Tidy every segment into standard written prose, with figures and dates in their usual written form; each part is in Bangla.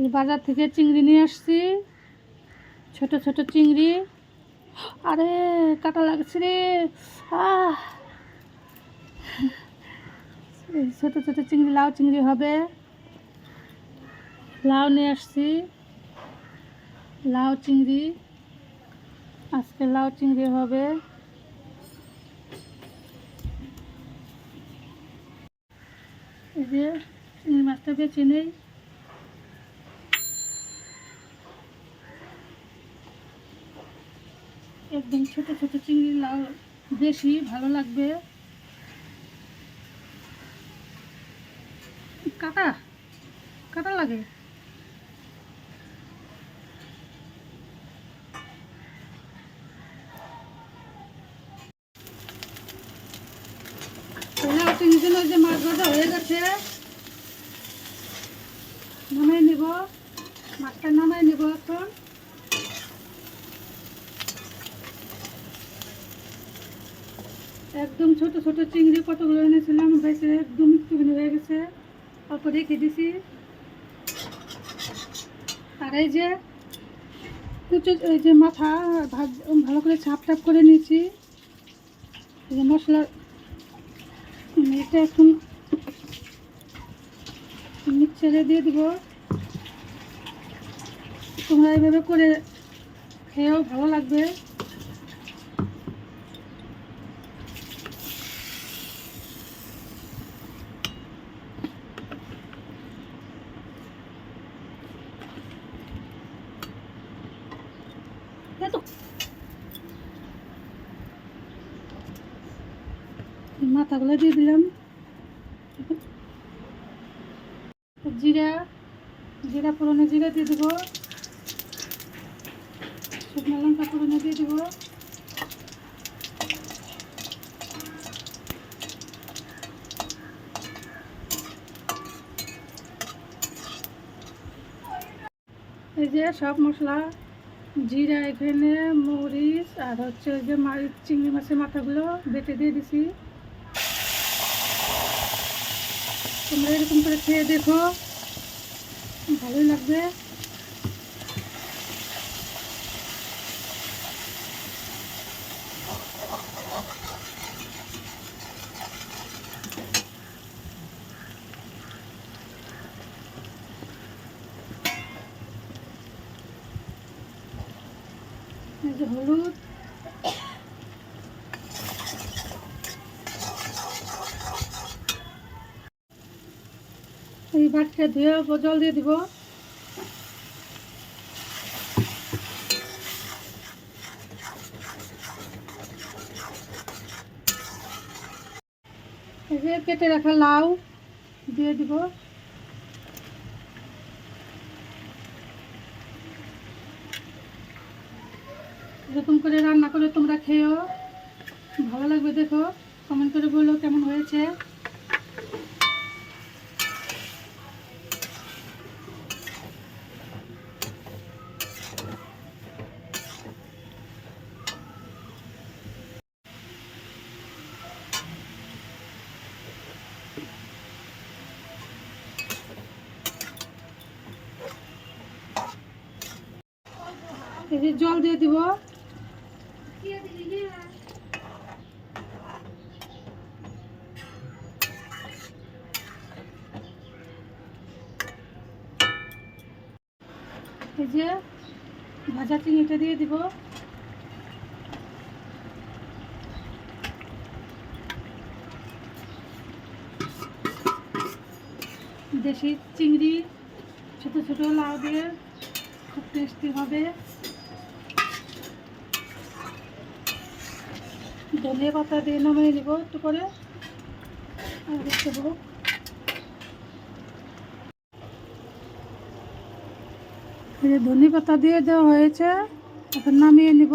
এই বাজার থেকে চিংড়ি নিয়ে আসছি, ছোট ছোট চিংড়ি। আরে কাটা লাগছে রে। আহ ছোট ছোট চিংড়ি, লাউ চিংড়ি হবে। লাউ নিয়ে আসছি, লাউ চিংড়ি। আজকে লাউ চিংড়ি হবে। এই যে চিংড়ি মাছটা বেছে নেই। একদম ছোট ছোট চিংড়ি, লাউ বেশি ভালো লাগবে। কাটা কাটা লাগে। লাউ চিংড়ির জন্য যে মাছ ভাজা হয়ে গেছে, নামাই নেব। মাছটা নামাই নেব এখন। একদম ছোট ছোট চিংড়ি কতগুলো এনেছিলাম, হয়েছে একদম একটুখানি হয়ে গেছে, অল্প রেখে দিছি। আর এই যে কুচো, এই যে মাথা ভালো করে ছাপ টাপ করে নিয়েছি। এই যে মশলা, এটা এখন মিক্সারে দিয়ে দিব। তোমরা এইভাবে করে খেয়েও ভালো লাগবে। মাথাগুলো দিয়ে দিলাম। জিরা, জিরা ফোড়নে জিরা দিয়ে দেবো। শুকনো লঙ্কা ফোড়নে দিয়ে দেবো। এই যে সব মশলা, জিরা, এখানে মরিচ, আর হচ্ছে ওই যে চিংড়ি মাছের মাথাগুলো বেটে দিয়ে দিছি। তোমরা এরকম করে খেয়ে দেখো, ভালোই লাগবে। এই যে হলুদ, এই বাটটা ধুয়ে জল দিয়ে দিব। এই যে কেটে রাখা লাউ দিয়ে দিব। এরকম করে রান্না করে তোমরা খেয়েও ভালো লাগবে। দেখো, কমেন্ট করে বলো কেমন হয়েছে। এই যে জল দিয়ে দিব। এই যে ভাজা চিংড়িটা দিয়ে দিব। দেশি চিংড়ি, ছোট ছোট লাউ দিয়ে খুব টেস্টি হবে। ধনিয়া পাতা দিয়ে নামিয়ে নিব একটু করে। আর একটু হোক। ধনিয়া পাতা দিয়ে দেওয়া হয়েছে, এখন নামিয়ে নিব।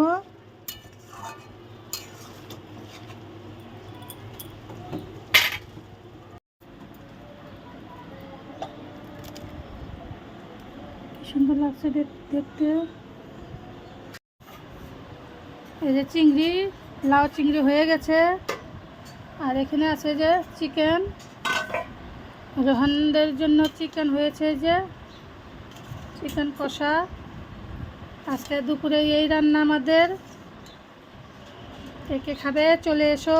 সুন্দর লাগছে দেখতে। এই যে চিংড়ি, লাউ চিংড়ি হয়ে গেছে। আর এখানে আছে যে চিকেন, রোহানদের জন্য চিকেন হয়েছে। যে চিকেন কষা। আজকে দুপুরে এই রান্না আমাদের। কে কে খাবে চলে এসো।